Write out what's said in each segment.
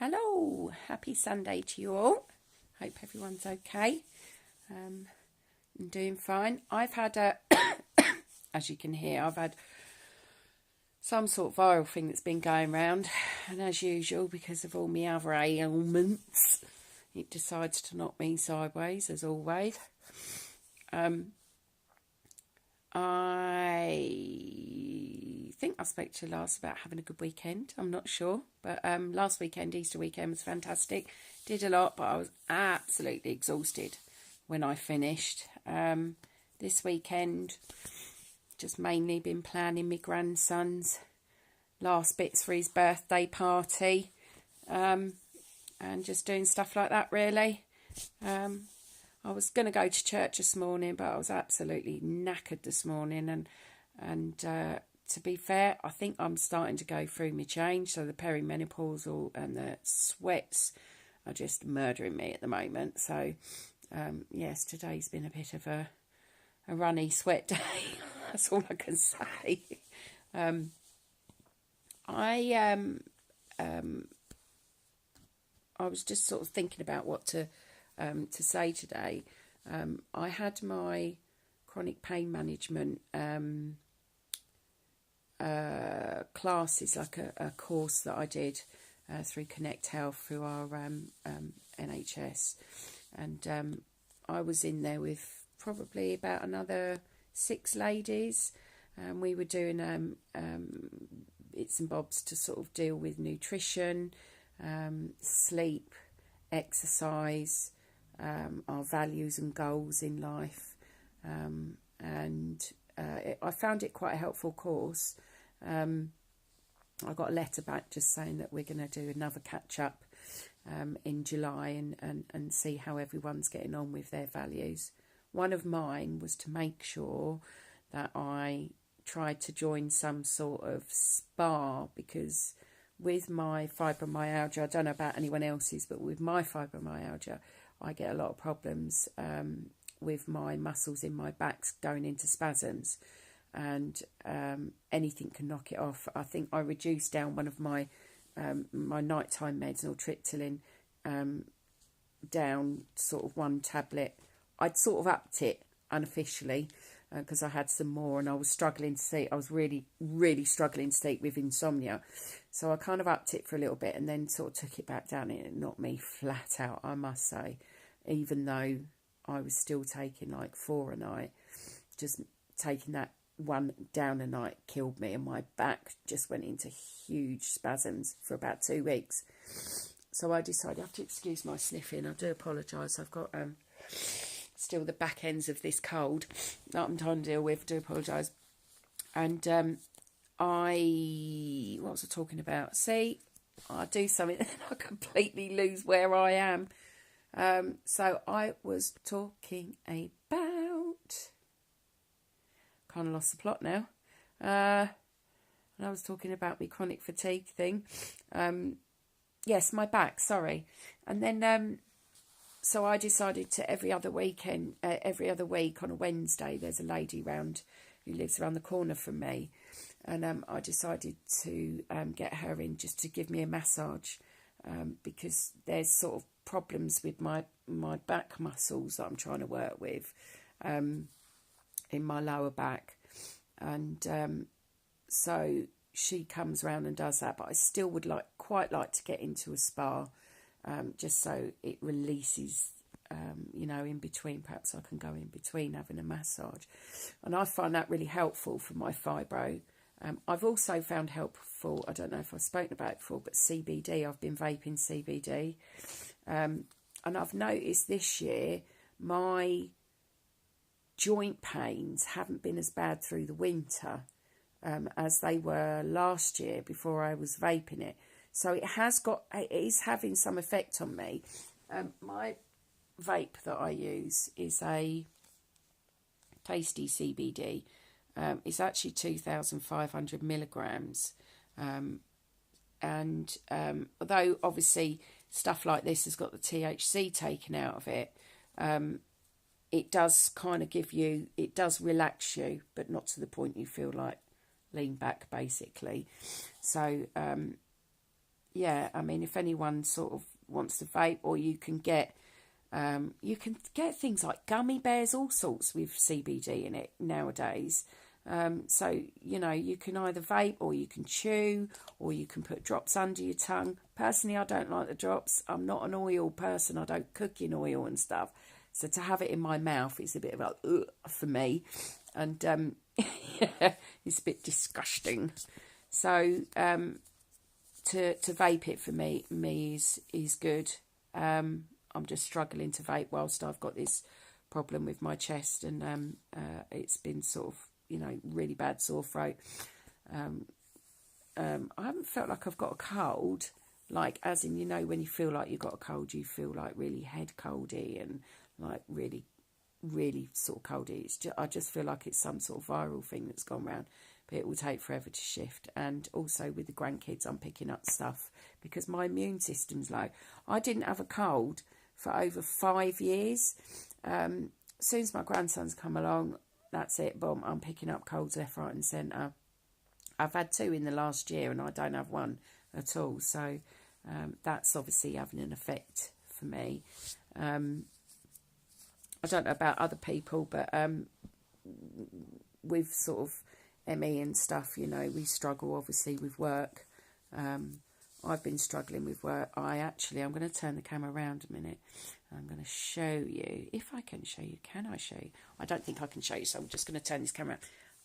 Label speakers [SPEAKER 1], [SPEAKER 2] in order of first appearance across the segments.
[SPEAKER 1] Hello, happy Sunday to you all. Hope everyone's okay. I'm doing fine. I've had as you can hear, I've had some sort of viral thing that's been going around, and as usual, because of all my other ailments, it decides to knock me sideways as always. I think I spoke to you last about having a good weekend. I'm not sure, but last weekend, Easter weekend, was fantastic. Did a lot, but I was absolutely exhausted when I finished. This weekend, just mainly been planning my grandson's last bits for his birthday party, and just doing stuff like that, really. I was going to go to church this morning, but I was absolutely knackered this morning. And to be fair, I think I'm starting to go through my change. So the perimenopausal and the sweats are just murdering me at the moment. So, yes, today's been a bit of a runny sweat day. That's all I can say. I was just sort of thinking about what to say today. I had my chronic pain management classes, like a course that I did through Connect Health through our NHS, and I was in there with probably about another 6 ladies, and we were doing bits and bobs to sort of deal with nutrition, sleep, exercise, our values and goals in life, and I found it quite a helpful course. I got a letter back just saying that we're going to do another catch up in July and see how everyone's getting on with their values. One of mine was to make sure that I tried to join some sort of spa, because with my fibromyalgia, I don't know about anyone else's, but with my fibromyalgia, I get a lot of problems with my muscles in my back going into spasms, and anything can knock it off. I think I reduced down one of my my nighttime meds, nortriptyline, down sort of 1 tablet. I'd sort of upped it unofficially because I had some more and I was struggling to sleep. I was really, really struggling to sleep with insomnia. So I kind of upped it for a little bit and then sort of took it back down, and it knocked me flat out, I must say. Even though I was still taking like 4 a night, just taking that 1 down a night killed me, and my back just went into huge spasms for about 2 weeks. So I decided, I have to excuse my sniffing, I do apologise. I've got still the back ends of this cold that I'm trying to deal with, I do apologise. And what was I talking about? See, I do something and I completely lose where I am. So I was talking about, kind of lost the plot now. And I was talking about my chronic fatigue thing. Yes, my back, sorry. And then, so I decided to every other week on a Wednesday, there's a lady round who lives around the corner from me. And I decided to get her in just to give me a massage, because there's sort of problems with my back muscles that I'm trying to work with in my lower back. And so she comes around and does that, but I still would quite like to get into a spa, just so it releases, in between. Perhaps I can go in between having a massage. And I find that really helpful for my fibro. I've also found helpful, I don't know if I've spoken about it before, but CBD. I've been vaping CBD. And I've noticed this year my joint pains haven't been as bad through the winter as they were last year before I was vaping it. So it is having some effect on me. My vape that I use is a Tasty CBD. It's actually 2,500 milligrams. And although obviously stuff like this has got the THC taken out of it, it does kind of it does relax you, but not to the point you feel like lean back, basically. So yeah, I mean, if anyone sort of wants to vape, or you can get things like gummy bears, all sorts with CBD in it nowadays. So, you know, you can either vape or you can chew or you can put drops under your tongue. Personally, I don't like the drops. I'm not an oil person. I don't cook in oil and stuff. So to have it in my mouth is a bit of a ugh for me. And yeah, it's a bit disgusting. So to vape it for me is good. I'm just struggling to vape whilst I've got this problem with my chest, and it's been sort of, you know, really bad sore throat. I haven't felt like I've got a cold, like as in, you know, when you feel like you've got a cold, you feel like really head coldy and like really, really sort of coldy. I just feel like it's some sort of viral thing that's gone round, but it will take forever to shift. And also with the grandkids, I'm picking up stuff because my immune system's low. I didn't have a cold for over 5 years. As soon as my grandson's come along, that's it, boom, I'm picking up colds left, right and centre. I've had 2 in the last year and I don't have one at all. So that's obviously having an effect for me. I don't know about other people, but with sort of ME and stuff, you know, we struggle obviously with work. I've been struggling with work. I'm going to turn the camera around a minute. I'm going to show you, if I can show you. Can I show you? I don't think I can show you, so I'm just going to turn this camera.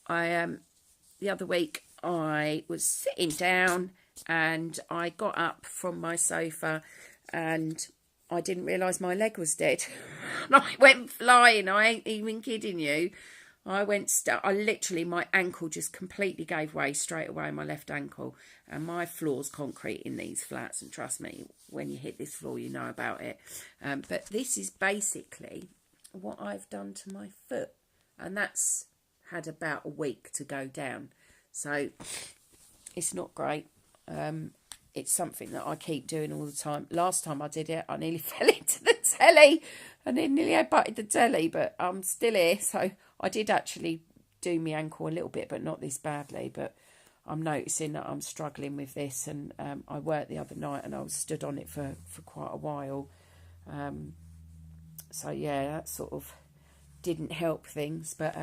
[SPEAKER 1] The other week I was sitting down and I got up from my sofa and I didn't realise my leg was dead. And I went flying. I ain't even kidding you. I literally, my ankle just completely gave way straight away, my left ankle. And my floor's concrete in these flats. And trust me, when you hit this floor, you know about it. But this is basically what I've done to my foot. And that's had about a week to go down. So it's not great. It's something that I keep doing all the time. Last time I did it, I nearly fell into the telly. And it nearly butted the telly, but I'm still here. So I did actually do my ankle a little bit, but not this badly. But I'm noticing that I'm struggling with this. And I worked the other night and I was stood on it for quite a while. So yeah, that sort of didn't help things. But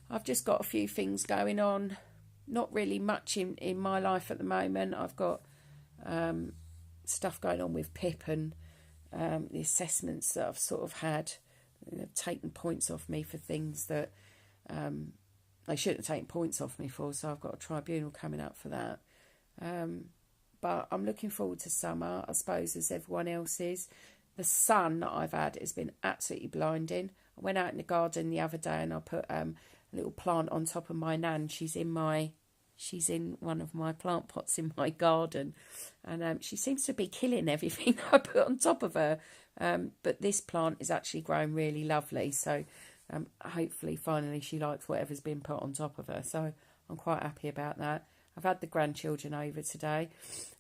[SPEAKER 1] I've just got a few things going on. Not really much in my life at the moment. I've got stuff going on with Pip and the assessments that I've sort of had. They've taken points off me for things that they shouldn't have taken points off me for, so I've got a tribunal coming up for that. But I'm looking forward to summer, I suppose, as everyone else is. The sun that I've had has been absolutely blinding. I went out in the garden the other day and I put a little plant on top of my nan. She's in one of my plant pots in my garden, and she seems to be killing everything I put on top of her. But this plant is actually growing really lovely, so hopefully finally she likes whatever's been put on top of her. So I'm quite happy about that. I've had the grandchildren over today,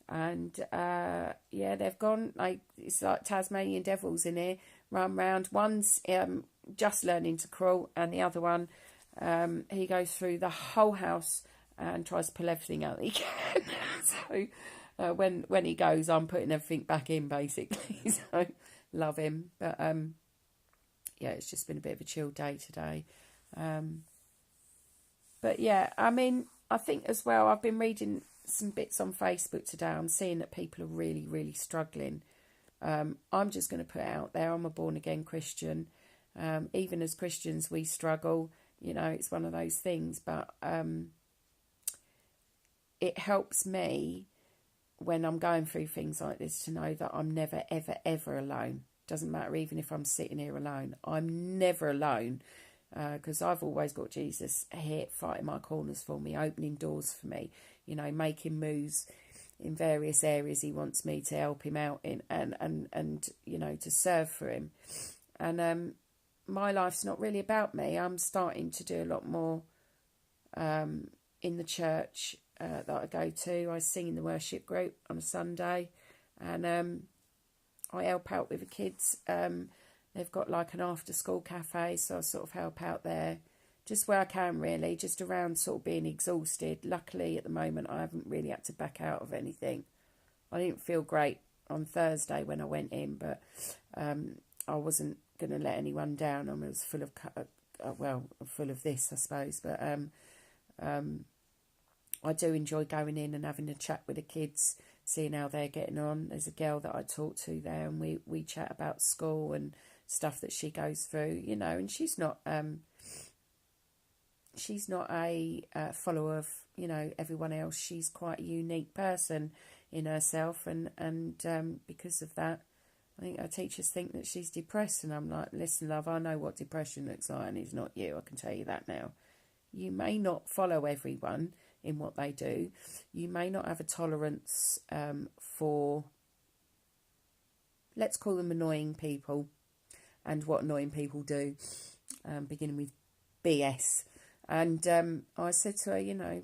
[SPEAKER 1] and yeah, they've gone it's like Tasmanian devils in here, run round. One's just learning to crawl, and the other one, he goes through the whole house and tries to pull everything out that he can. So when he goes, I'm putting everything back in, basically. So love him. But yeah, it's just been a bit of a chill day today. But yeah, I mean, I think as well, I've been reading some bits on Facebook today. I'm seeing that people are really, really struggling. I'm just going to put it out there. I'm a born-again Christian. Even as Christians, we struggle. You know, it's one of those things. But it helps me when I'm going through things like this to know that I'm never, ever, ever alone. Doesn't matter even if I'm sitting here alone. I'm never alone because I've always got Jesus here fighting my corners for me, opening doors for me, you know, making moves in various areas he wants me to help him out in and you know, to serve for him. And my life's not really about me. I'm starting to do a lot more in the church that I go to. I sing in the worship group on a Sunday, and I help out with the kids. They've got like an after school cafe, so I sort of help out there just where I can, really, just around sort of being exhausted. Luckily at the moment I haven't really had to back out of anything. I didn't feel great on Thursday when I went in, but I wasn't going to let anyone down. I was full of, full of this, I suppose. But I do enjoy going in and having a chat with the kids, seeing how they're getting on. There's a girl that I talk to there, and we chat about school and stuff that she goes through, you know. And she's not a follower of, you know, everyone else. She's quite a unique person in herself, and because of that, I think her teachers think that she's depressed. And I'm like, listen, love, I know what depression looks like, and it's not you. I can tell you that now. You may not follow everyone in what they do. You may not have a tolerance for, let's call them annoying people, and what annoying people do, beginning with BS. And I said to her, you know,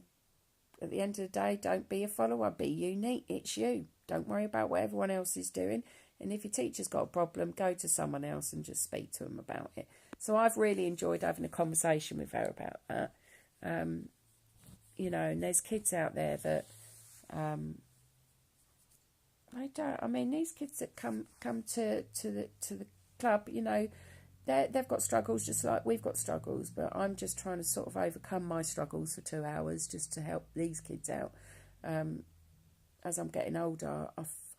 [SPEAKER 1] at the end of the day, don't be a follower, be unique. It's you. Don't worry about what everyone else is doing. And if your teacher's got a problem, go to someone else and just speak to them about it. So I've really enjoyed having a conversation with her about that. You know, and there's kids out there that these kids that come to the club, you know, they've got struggles just like we've got struggles, but I'm just trying to sort of overcome my struggles for 2 hours just to help these kids out. As I'm getting older,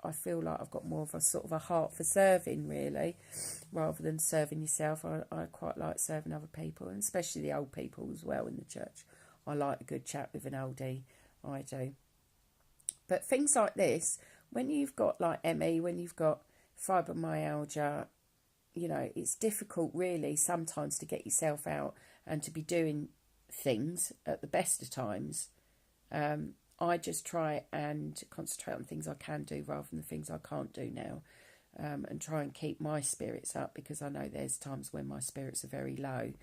[SPEAKER 1] I feel like I've got more of a sort of a heart for serving, really, rather than serving yourself. I quite like serving other people, and especially the old people as well in the church. I like a good chat with an oldie, I do. But things like this, when you've got like ME, when you've got fibromyalgia, you know, it's difficult really sometimes to get yourself out and to be doing things at the best of times. I just try and concentrate on things I can do rather than the things I can't do now, and try and keep my spirits up, because I know there's times when my spirits are very low.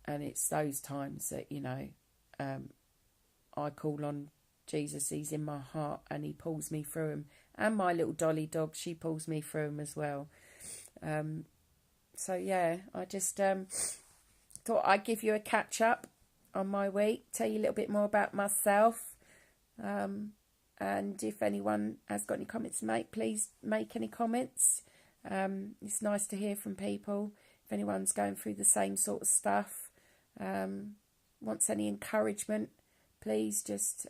[SPEAKER 1] And it's those times that, you know, I call on Jesus. He's in my heart and he pulls me through him. And my little Dolly dog, she pulls me through him as well. So, yeah, I just thought I'd give you a catch up on my week, tell you a little bit more about myself. And if anyone has got any comments to make, please make any comments. It's nice to hear from people. If anyone's going through the same sort of stuff, wants any encouragement, please just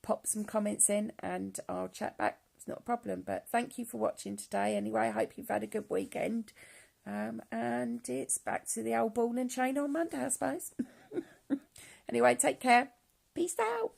[SPEAKER 1] pop some comments in and I'll chat back. It's not a problem. But thank you for watching today anyway. I hope you've had a good weekend. And it's back to the old ball and chain on Monday, I suppose. Anyway, take care. Peace out.